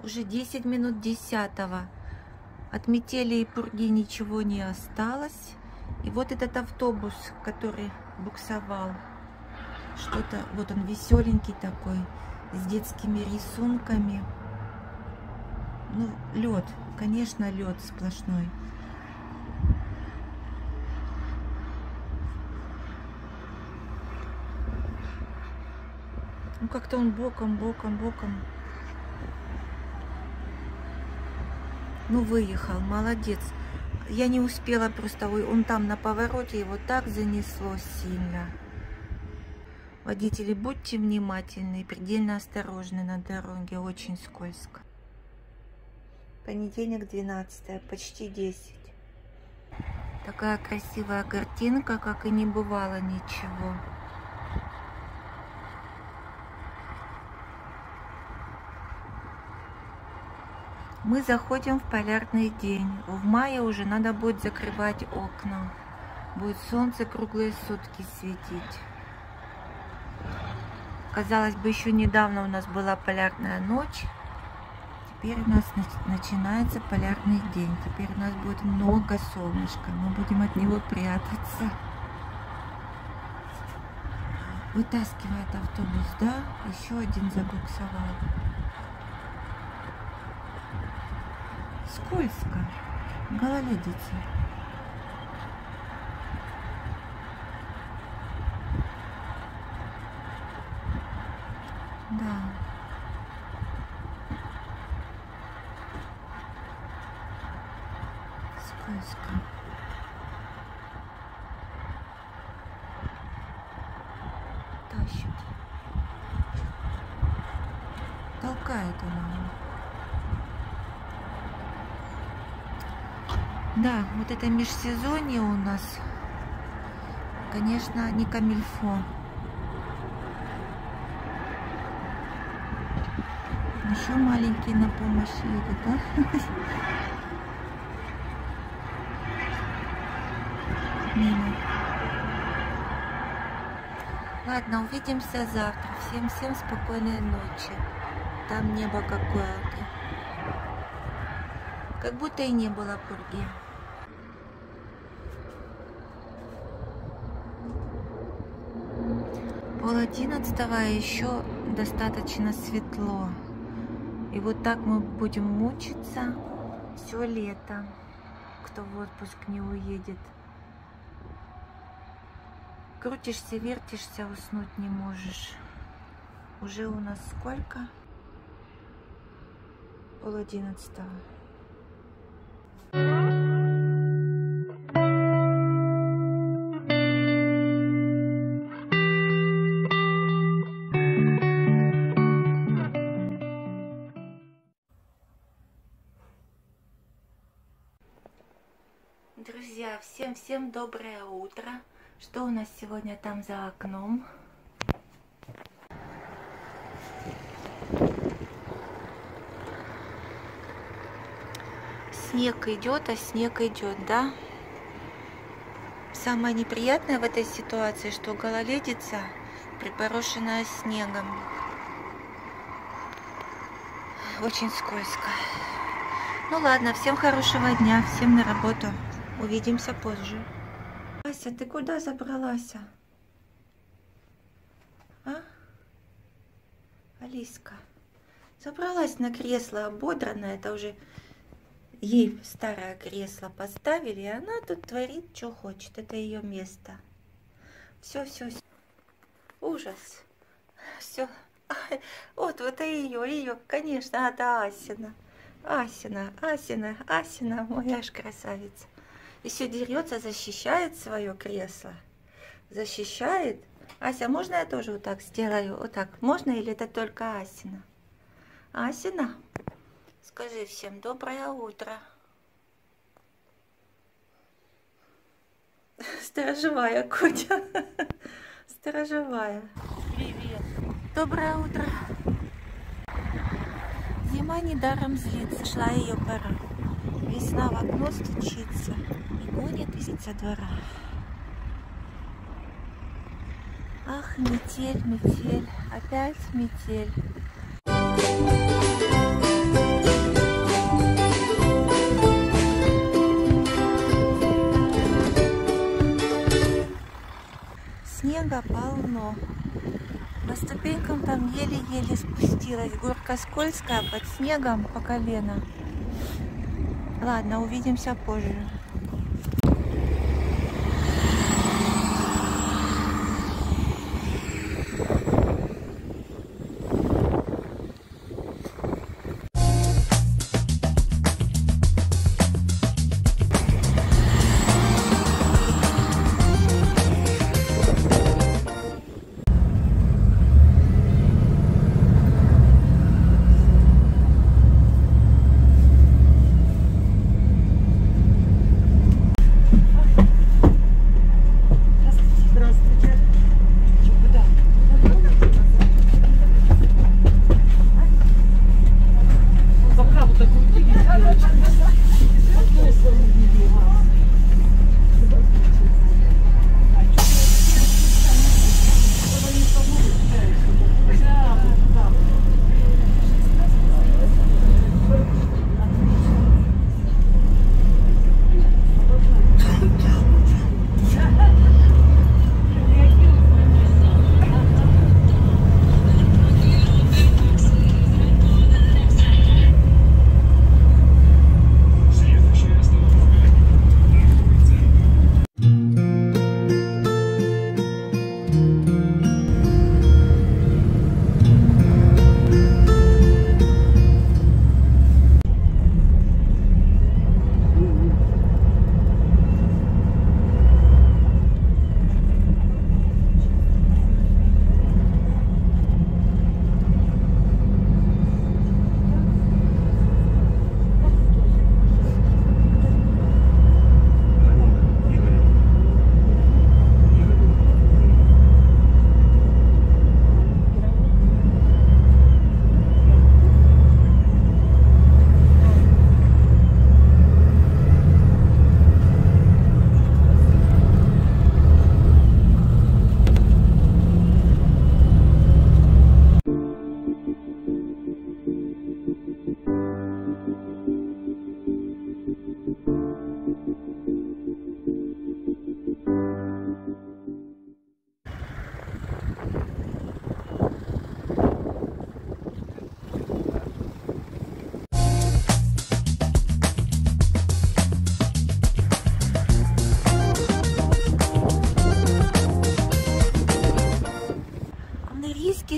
Уже 10 минут 10-го. От метели и пурги ничего не осталось. И вот этот автобус, который буксовал. Что-то, вот он веселенький такой, с детскими рисунками. Ну, лед, конечно, лед сплошной. Ну, как-то он боком. Ну, выехал, молодец. Я не успела просто, он там на повороте, его так занесло сильно. Водители, будьте внимательны и предельно осторожны на дороге, очень скользко. Понедельник, 12, почти 10. Такая красивая картинка, как и не бывало ничего. Мы заходим в полярный день. В мае уже надо будет закрывать окна. Будет солнце круглые сутки светить. Казалось бы, еще недавно у нас была полярная ночь. Теперь у нас начинается полярный день. Теперь у нас будет много солнышка. Мы будем от него прятаться. Вытаскивает автобус, да? Еще один забуксовал. Скользко. Гололедица. Да. Скользко. Тащит. Толкает она. Да, вот это межсезонье у нас, конечно, не камильфо. Еще маленький на помощь едет, да? Мимо. Ладно, увидимся завтра. Всем спокойной ночи. Там небо какое-то. Как будто и не было пурги. Пол 11-го еще достаточно светло. И вот так мы будем мучиться все лето, кто в отпуск не уедет. Крутишься, вертишься, уснуть не можешь. Уже у нас сколько? Пол 11-го. Друзья, всем доброе утро. Что у нас сегодня там за окном? Снег идет, а снег идет, да? Самое неприятное в этой ситуации, что гололедица припорошенная снегом. Очень скользко. Ну ладно, всем хорошего дня, всем на работу. Увидимся позже. Ася, ты куда забралась? А? Алиска. Забралась на кресло, ободранное. Это уже ей старое кресло поставили, и она тут творит, что хочет. Это ее место. Все. Ужас. Все. Вот это ее, конечно, это Асина. Асина, моя ж красавица. Еще дерется, защищает свое кресло. Защищает. Ася, можно я тоже вот так сделаю? Вот так. Можно или это только Асина? Асина, скажи всем доброе утро. Сторожевая, Котя. Сторожевая. Привет. Доброе утро. Зима недаром злится, шла ее пора. Весна в окно стучится и гонит со двора. Ах, метель, опять метель. там еле-еле спустилась. Горка скользкая, под снегом по колено. Ладно, увидимся позже.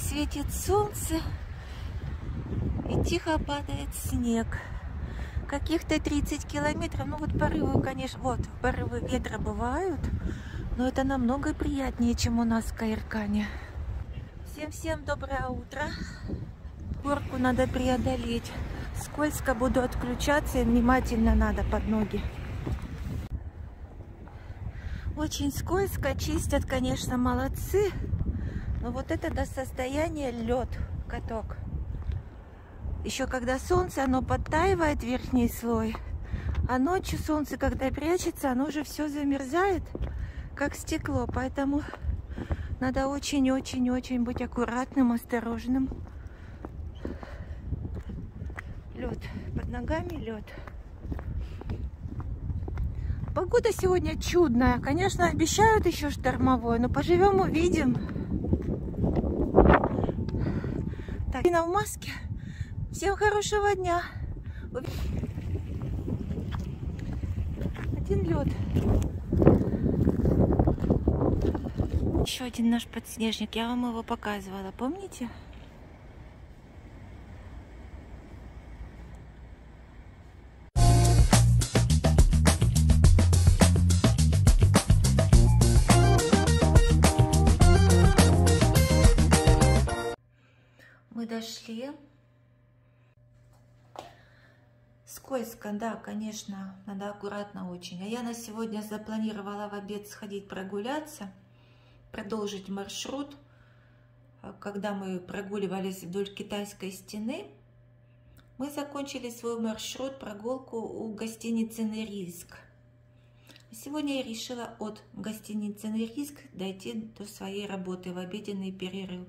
Светит солнце и тихо падает снег. Каких-то 30 километров. Ну вот порывы, конечно, вот порывы ветра бывают, но это намного приятнее, чем у нас в Каиркане. Всем доброе утро. Горку надо преодолеть. Скользко, буду отключаться, и внимательно надо под ноги. Очень скользко, чистят, конечно, молодцы. Но вот это до состояния лед, каток. Еще когда солнце, оно подтаивает верхний слой, а ночью солнце, когда прячется, оно уже все замерзает, как стекло. Поэтому надо очень-очень-очень быть аккуратным, осторожным. Лед, под ногами лед. Погода сегодня чудная. Конечно, обещают еще штормовой, но поживем, увидим. Так, Инна в маске. Всем хорошего дня. Один лед. Еще один наш подснежник. Я вам его показывала, помните? Мы дошли. Скользко, да, конечно, надо аккуратно очень. А я на сегодня запланировала в обед сходить прогуляться, продолжить маршрут. Когда мы прогуливались вдоль Китайской стены, мы закончили свой маршрут, прогулку у гостиницы Норильск. Сегодня я решила от гостиницы Норильск дойти до своей работы в обеденный перерыв.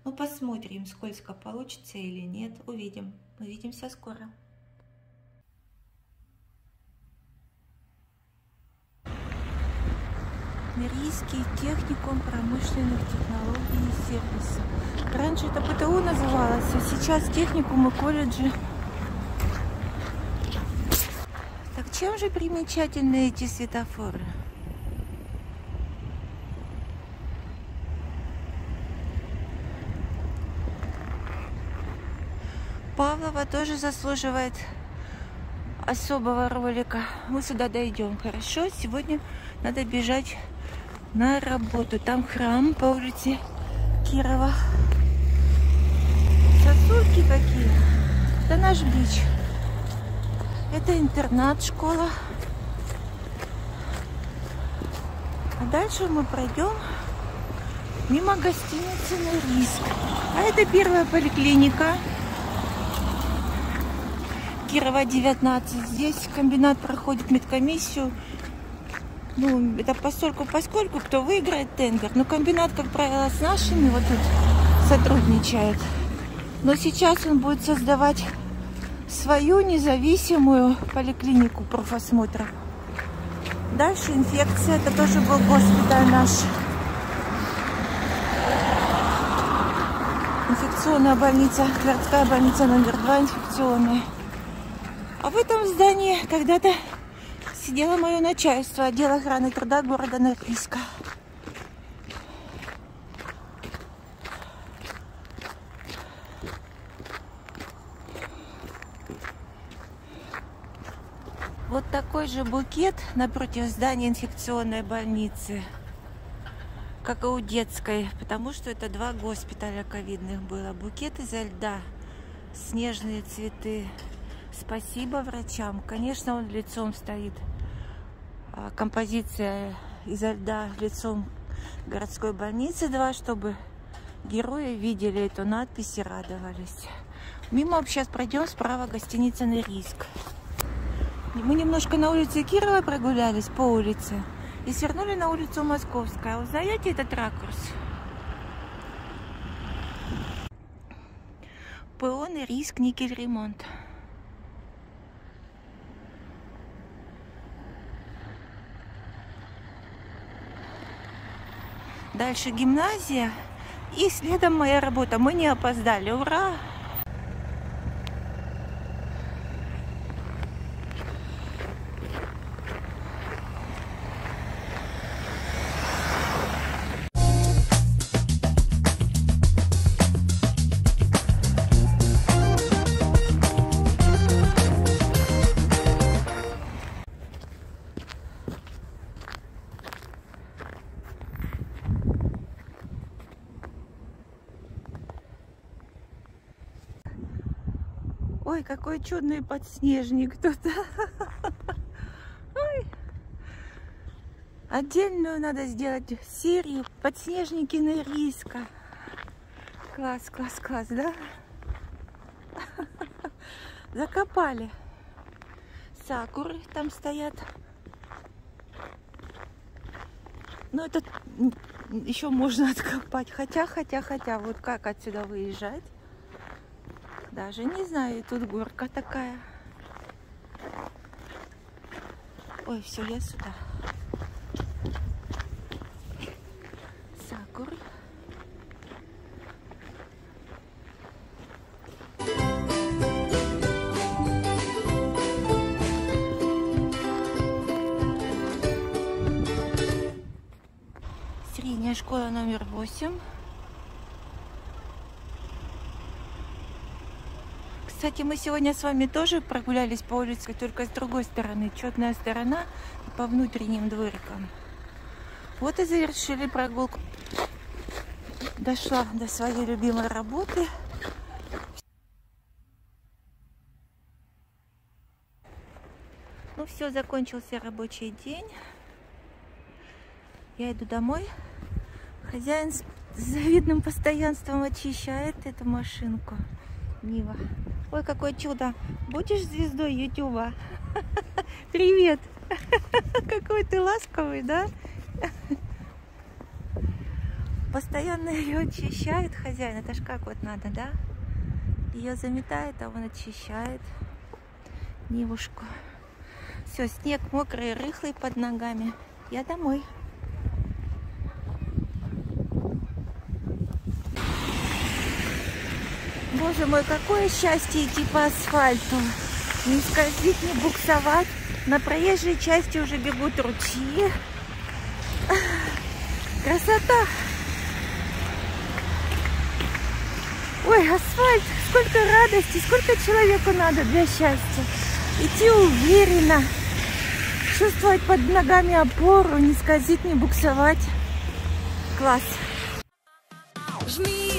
Ну, посмотрим, сколько получится или нет. Увидим. Увидимся скоро. Нерийский техникум промышленных технологий и сервисов. Раньше это ПТУ называлось, а сейчас техникум и колледжи. Так чем же примечательны эти светофоры? Павлова тоже заслуживает особого ролика. Мы сюда дойдем. Хорошо, сегодня надо бежать на работу. Там храм по улице Кирова. Сосульки какие. Это наш бич. Это интернат, школа. А дальше мы пройдем мимо гостиницы Норильск. А это первая поликлиника. Кирова 19. Здесь комбинат проходит медкомиссию. Ну, это поскольку кто выиграет тендер. Но комбинат, как правило, с нашими вот тут сотрудничает. Но сейчас он будет создавать свою независимую поликлинику профосмотра. Дальше инфекция. Это тоже был госпиталь наш. Инфекционная больница. Городская больница номер 2 инфекционная. А в этом здании когда-то сидело мое начальство, отдел охраны труда города Норильска. Вот такой же букет напротив здания инфекционной больницы, как и у детской, потому что это 2 госпиталя ковидных было. Букет изо льда, снежные цветы. Спасибо врачам. Конечно, он лицом стоит. Композиция изо льда лицом городской больницы 2, чтобы герои видели эту надпись и радовались. Мимо сейчас пройдем, справа гостиница Норильск. Мы немножко на улице Кирова прогулялись по улице и свернули на улицу Московская. Узнаете этот ракурс? ПО Норильск Никельремонт. Дальше гимназия и следом моя работа. Мы не опоздали. Ура! Ой, какой чудный подснежник тут. Ой. Отдельную надо сделать серию подснежники Норильска. Класс, класс, класс, да? Закопали. Сакуры там стоят. Но это еще можно откопать. Хотя, вот как отсюда выезжать? Даже не знаю, тут горка такая. Ой, все, я сюда. Сакуры. Средняя школа номер 8. Кстати, мы сегодня с вами тоже прогулялись по улице, только с другой стороны. Четная сторона по внутренним дворикам. Вот и завершили прогулку. Дошла до своей любимой работы. Ну все, закончился рабочий день. Я иду домой. Хозяин с завидным постоянством очищает эту машинку. Нива. Ой, какое чудо. Будешь звездой Ютуба? Привет. Какой ты ласковый, да? Постоянно ее очищает хозяин. Это ж как вот надо, да? Ее заметает, а он очищает Нивушку. Все, снег мокрый, рыхлый под ногами. Я домой. Боже мой, какое счастье идти по асфальту. Не скользить, не буксовать. На проезжей части уже бегут ручьи. Красота! Ой, асфальт! Сколько радости, сколько человеку надо для счастья. Идти уверенно, чувствовать под ногами опору, не скользить, не буксовать. Класс! Жми